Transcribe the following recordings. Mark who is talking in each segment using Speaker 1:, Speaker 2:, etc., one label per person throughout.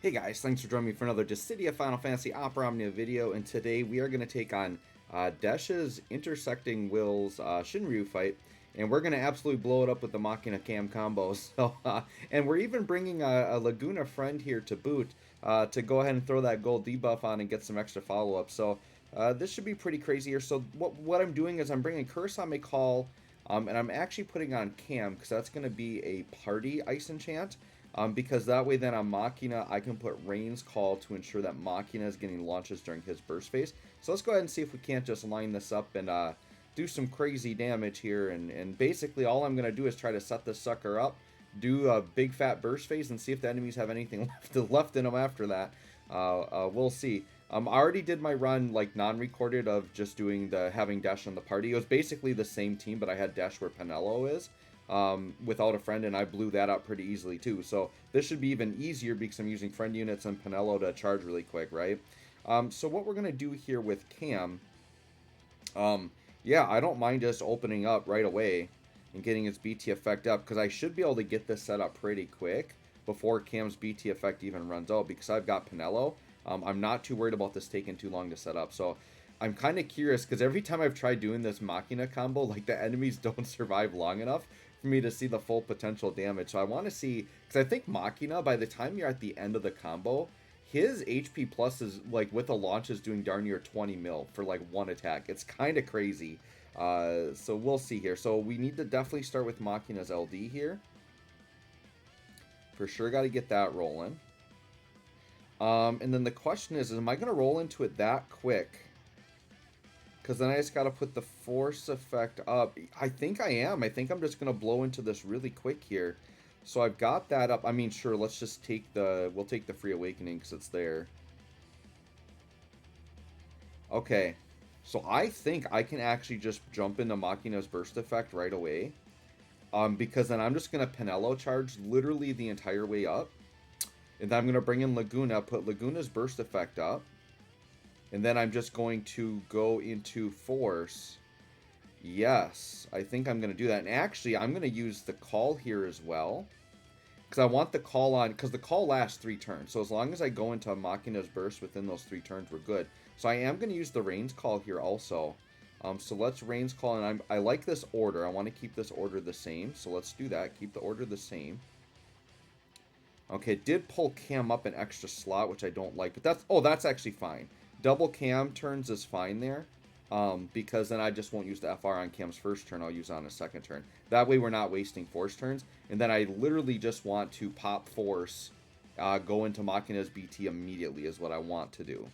Speaker 1: Hey guys, thanks for joining me for another Dissidia Final Fantasy Opera Omnia video, and today we are going to take on Desch's Intersecting Will's Shinryu fight, and we're going to absolutely blow it up with the Machina Cam combo. And we're even bringing a Laguna friend here to boot to go ahead and throw that gold debuff on and get some extra follow-up. So this should be pretty crazy here. So what I'm doing is I'm bringing Kurosame Call, and I'm actually putting on Cam, because that's going to be a party Ice Enchant. Because that way then on Machina, I can put Rain's Call to ensure that Machina is getting launches during his burst phase. So let's go ahead and see if we can't just line this up and do some crazy damage here. And basically all I'm going to do is try to set this sucker up, do a big fat burst phase, and see if the enemies have anything left in them after that. We'll see. I already did my run like non-recorded of just doing having Desch on the party. It was basically the same team, but I had Desch where Penelo is. Without a friend, and I blew that up pretty easily too. So this should be even easier because I'm using friend units and Penelo to charge really quick, right? So what we're going to do here with Cam, yeah, I don't mind just opening up right away and getting its BT effect up, because I should be able to get this set up pretty quick before Cam's BT effect even runs out, because I've got Penelo. I'm not too worried about this taking too long to set up. So I'm kind of curious, because every time I've tried doing this Machina combo, like, the enemies don't survive long enough for me to see the full potential damage. So I want to see, because I think Machina, by the time you're at the end of the combo, his HP plus is, like, with the launch is doing darn near 20 mil for, like, one attack. It's kind of crazy. So we'll see here. So we need to definitely start with Machina's LD here. For sure got to get that rolling. And then the question is am I going to roll into it that quick? Because then I just got to put the force effect up. I think I am. I think I'm just going to blow into this really quick here. So I've got that up. I mean, sure, let's just take we'll take the Free Awakening because it's there. Okay. So I think I can actually just jump into Machina's burst effect right away. Because then I'm just going to Penelo charge literally the entire way up. And then I'm going to bring in Laguna, put Laguna's burst effect up. And then I'm just going to go into force. Yes, I think I'm going to do that. And actually, I'm going to use the call here as well. Because I want the call on, because the call lasts 3 turns. So as long as I go into Machina's burst within those 3 turns, we're good. So I am going to use the Rain's Call here also. So let's Rain's Call, and I like this order. I want to keep this order the same. So let's do that. Keep the order the same. Okay, did pull Cam up an extra slot, which I don't like. But that's actually fine. Double Cam turns is fine there, because then I just won't use the FR on Cam's first turn. I'll use it on his second turn. That way we're not wasting force turns. And then I literally just want to pop force, go into Machina's BT immediately is what I want to do.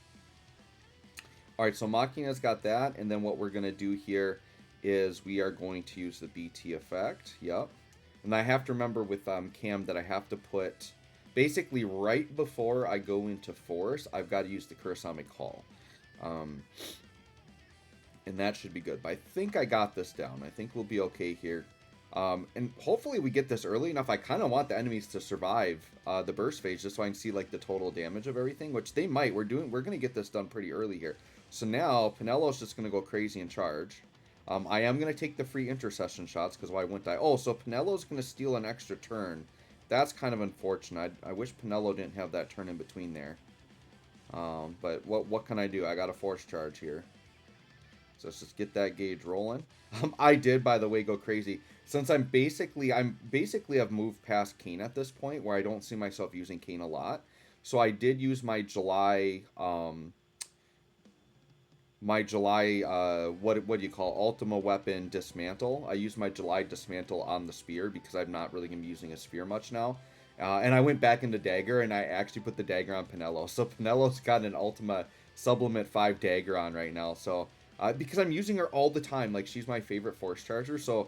Speaker 1: Alright, so Machina's got that, and then what we're going to do here is we are going to use the BT effect. Yep. And I have to remember with Cam that I have to put... Basically, right before I go into force, I've got to use the Kurosame Call. And that should be good. But I think I got this down. I think we'll be okay here. And hopefully we get this early enough. I kind of want the enemies to survive the burst phase just so I can see like the total damage of everything, which they might. We're going to get this done pretty early here. So now Penelo's just going to go crazy and charge. I am going to take the free intercession shots because why wouldn't I? Oh, so Penelo's going to steal an extra turn. That's kind of unfortunate. I wish Penelo didn't have that turn in between there. But what can I do? I got a force charge here. So let's just get that gauge rolling. I did, by the way, go crazy. Since I'm basically have moved past Kane at this point where I don't see myself using Kane a lot. So I did use my July what do you call Ultima Weapon Dismantle. I used my July Dismantle on the Spear because I'm not really going to be using a Spear much now. And I went back into Dagger, and I actually put the Dagger on Penelo. So Penelo's got an Ultima Sublimate 5 Dagger on right now. So because I'm using her all the time, like she's my favorite Force Charger. So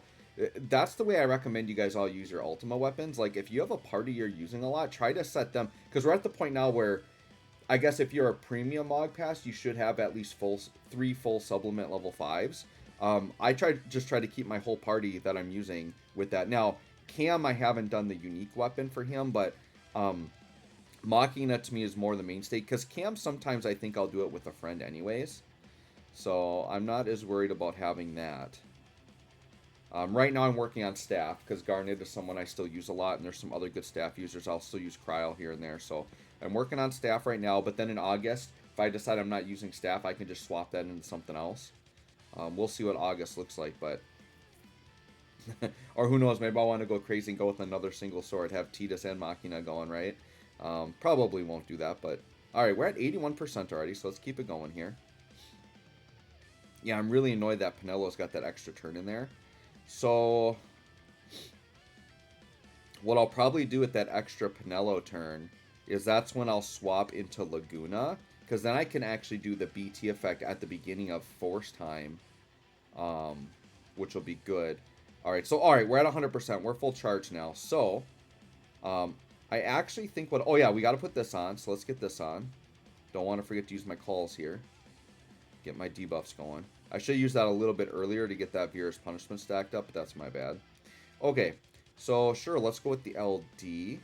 Speaker 1: that's the way I recommend you guys all use your Ultima weapons. Like if you have a party you're using a lot, try to set them, because we're at the point now where I guess if you're a premium log pass, you should have at least 3 full supplement level 5s. I try to keep my whole party that I'm using with that. Now, Cam, I haven't done the unique weapon for him, but Machina to me is more the mainstay, because Cam sometimes I think I'll do it with a friend anyways. So I'm not as worried about having that. Right now I'm working on staff, because Garnet is someone I still use a lot, and there's some other good staff users. I'll still use Cryo here and there, so I'm working on staff right now, but then in August, if I decide I'm not using staff, I can just swap that into something else. We'll see what August looks like, but... or who knows, maybe I want to go crazy and go with another single sword, have Tidus and Machina going, right? Probably won't do that, but... Alright, we're at 81% already, so let's keep it going here. Yeah, I'm really annoyed that Penelo's got that extra turn in there. So... what I'll probably do with that extra Penelo turn is that's when I'll swap into Laguna, because then I can actually do the BT effect at the beginning of Force Time, which will be good. Alright, so alright, we're at 100%. We're full charge now. So, I actually think what... oh yeah, we got to put this on, so let's get this on. Don't want to forget to use my calls here. Get my debuffs going. I should use that a little bit earlier to get that Vera's Punishment stacked up, but that's my bad. Okay. So, sure, let's go with the LD.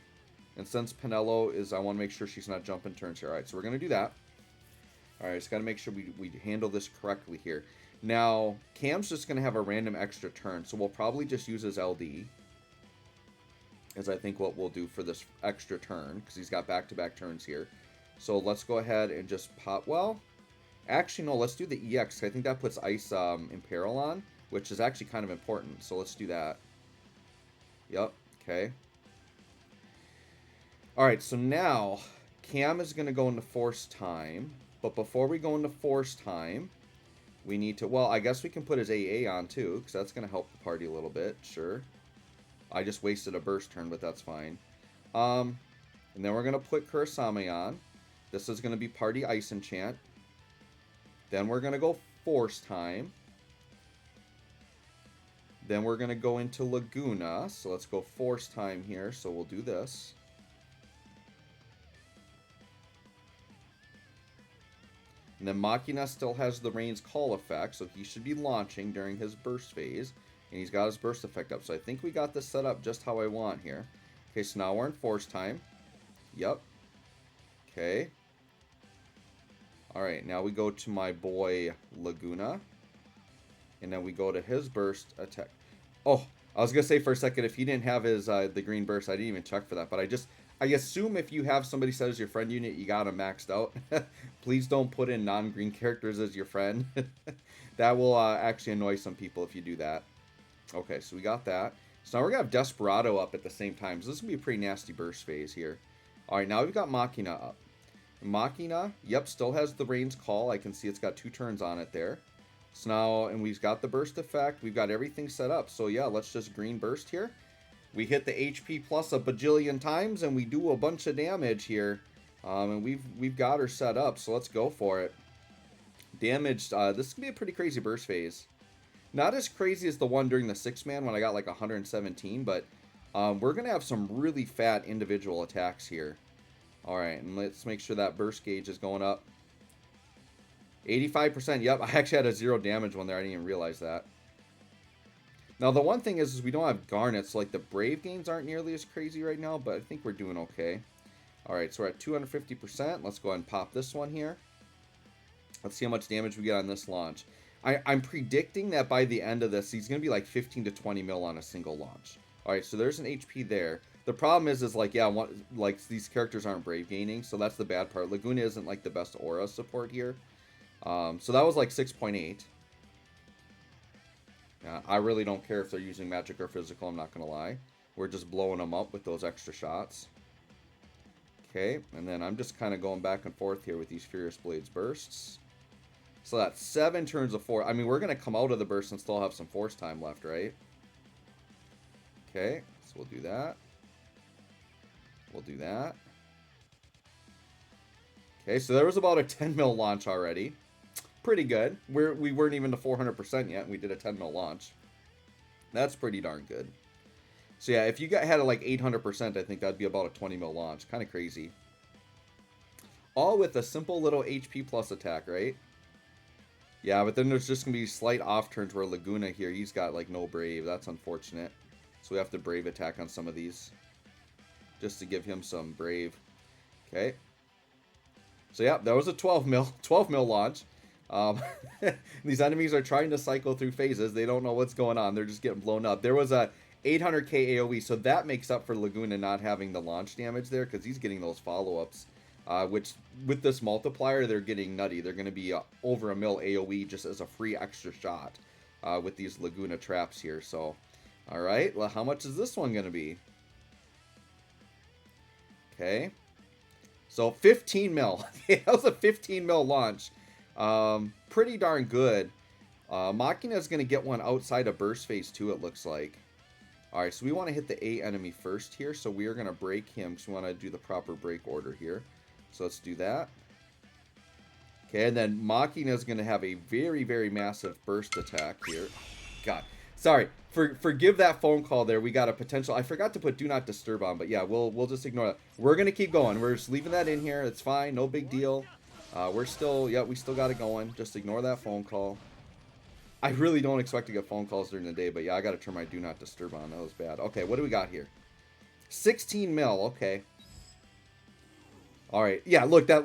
Speaker 1: And since Penelo is... I want to make sure she's not jumping turns here. Alright, so we're going to do that. Alright, just got to make sure we handle this correctly here. Now, Cam's just going to have a random extra turn, so we'll probably just use his LD. As I think what we'll do for this extra turn, because he's got back-to-back turns here. So let's go ahead and just pop... well, actually, no, let's do the EX. I think that puts Ice Imperil on, which is actually kind of important. So let's do that. Yep, okay. Alright, so now, Cam is going to go into Force Time. But before we go into Force Time, we need to... well, I guess we can put his AA on too, because that's going to help the party a little bit, sure. I just wasted a burst turn, but that's fine. And then we're going to put Kurasame on. This is going to be Party Ice Enchant. Then we're going to go Force Time. Then we're going to go into Laguna. So let's go Force Time here. So we'll do this. And then Machina still has the Rain's Call effect, so he should be launching during his burst phase. And he's got his burst effect up. So I think we got this set up just how I want here. Okay, so now we're in Force Time. Yep. Okay. Alright, now we go to my boy Laguna. And then we go to his burst attack. Oh, I was going to say for a second, if he didn't have his the green burst, I didn't even check for that. But I assume if you have somebody set as your friend unit, you got him maxed out. Please don't put in non-green characters as your friend. That will actually annoy some people if you do that. Okay, so we got that. So now we're going to have Desperado up at the same time. So this is going to be a pretty nasty burst phase here. Alright, now we've got Machina up. Machina, yep, still has the Rain's Call. I can see it's got 2 turns on it there. So now, and we've got the burst effect. We've got everything set up. So yeah, let's just green burst here. We hit the HP plus a bajillion times, and we do a bunch of damage here. And we've got her set up, so let's go for it. Damage, this is going to be a pretty crazy burst phase. Not as crazy as the one during the 6-man when I got like 117, but we're going to have some really fat individual attacks here. Alright, and let's make sure that burst gauge is going up. 85%, yep, I actually had a 0 damage one there, I didn't even realize that. Now, the one thing is we don't have Garnet, so like the Brave gains aren't nearly as crazy right now, but I think we're doing okay. Alright, so we're at 250%. Let's go ahead and pop this one here. Let's see how much damage we get on this launch. I'm predicting that by the end of this, he's going to be like 15 to 20 mil on a single launch. Alright, so there's an HP there. The problem is like, yeah, like these characters aren't Brave gaining, so that's the bad part. Laguna isn't like the best aura support here. So that was like 6.8. I really don't care if they're using magic or physical, I'm not going to lie. We're just blowing them up with those extra shots. Okay, and then I'm just kind of going back and forth here with these Furious Blades bursts. So that's 7 turns of force. I mean, we're going to come out of the burst and still have some force time left, right? Okay, so we'll do that. We'll do that. Okay, so there was about a 10 mil launch already. Pretty good. We weren't even to 400% yet, and we did a 10 mil launch. That's pretty darn good. So yeah, if you had like 800%, I think that'd be about a 20 mil launch. Kind of crazy. All with a simple little HP plus attack, right? Yeah, but then there's just going to be slight off turns where Laguna here, he's got like no Brave. That's unfortunate. So we have to Brave attack on some of these. Just to give him some Brave. Okay. So yeah, that was a 12 mil launch. These enemies are trying to cycle through phases. They don't know what's going on. They're just getting blown up. There was a 800k AoE, so that makes up for Laguna not having the launch damage there, because he's getting those follow-ups. which with this multiplier, they're getting nutty. They're going to be over a mil AoE just as a free extra shot with these Laguna traps here. So, all right, well, how much is this one going to be? Okay, so 15 mil. That was a 15 mil launch. Pretty darn good. Machina is going to get one outside of burst phase 2, it looks like. Alright, so we want to hit the A enemy first here, so we are going to break him because we want to do the proper break order here. So let's do that. Okay, and then Machina is going to have a very, very massive burst attack here. God, sorry. Forgive that phone call there. We got a potential. I forgot to put Do Not Disturb on, but yeah, we'll just ignore that. We're going to keep going. We're just leaving that in here. It's fine. No big deal. We're still, yeah, we still got it going. Just ignore that phone call. I really don't expect to get phone calls during the day, but yeah, I got to turn my Do Not Disturb on. That was bad. Okay, what do we got here? 16 mil. Okay. All right. Yeah, look, that,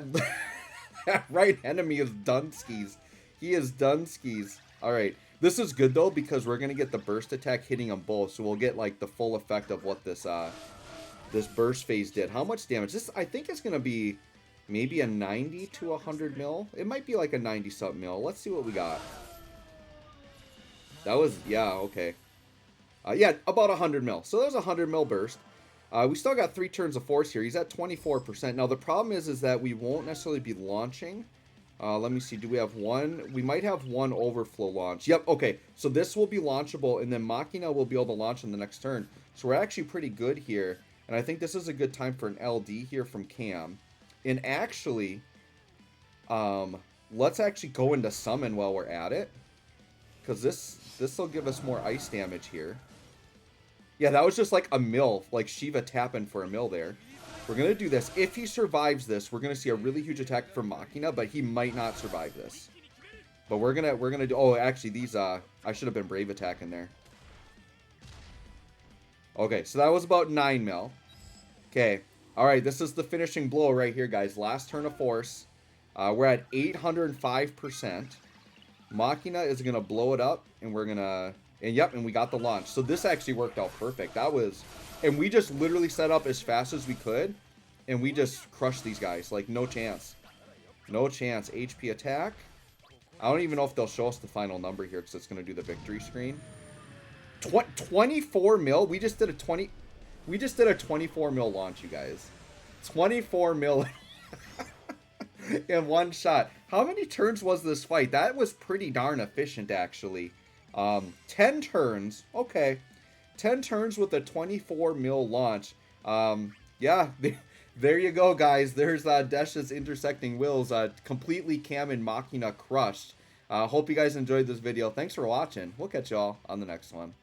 Speaker 1: that right enemy is Dunskies. He is Dunskies. All right. This is good, though, because we're going to get the burst attack hitting them both, so we'll get, like, the full effect of what this this burst phase did. How much damage? This, I think, is going to be maybe a 90 to 100 mil. It might be like a 90-something mil. Let's see what we got. That was, yeah, okay. Yeah, about 100 mil. So that was a 100 mil burst. We still got 3 turns of force here. He's at 24%. Now, the problem is that we won't necessarily be launching. Let me see. Do we have one? We might have one overflow launch. Yep, okay. So this will be launchable, and then Machina will be able to launch in the next turn. So we're actually pretty good here. And I think this is a good time for an LD here from Cam. And actually, let's actually go into summon while we're at it. Because this will give us more ice damage here. Yeah, that was just like a mil. Like Shiva tapping for a mil there. We're going to do this. If he survives this, we're going to see a really huge attack from Machina, but he might not survive this. But we're gonna do. Oh, actually, these I should have been brave attacking there. Okay, so that was about 9 mil. Okay, all right. This is the finishing blow right here, guys. Last turn of force. We're at 805%. Machina is gonna blow it up, and we're gonna. And yep, and we got the launch. So this actually worked out perfect. That was, and we just literally set up as fast as we could, and we just crushed these guys. Like, no chance. No chance. HP attack. I don't even know if they'll show us the final number here because it's going to do the victory screen. 24 mil? We just did a 24 mil launch, you guys. 24 mil in one shot. How many turns was this fight? That was pretty darn efficient, actually. 10 turns. Okay. 10 turns with a 24 mil launch. Yeah, there you go, guys. There's Desch's Intersecting Wills, completely Cam and Machina crushed. Hope you guys enjoyed this video. Thanks for watching. We'll catch y'all on the next one.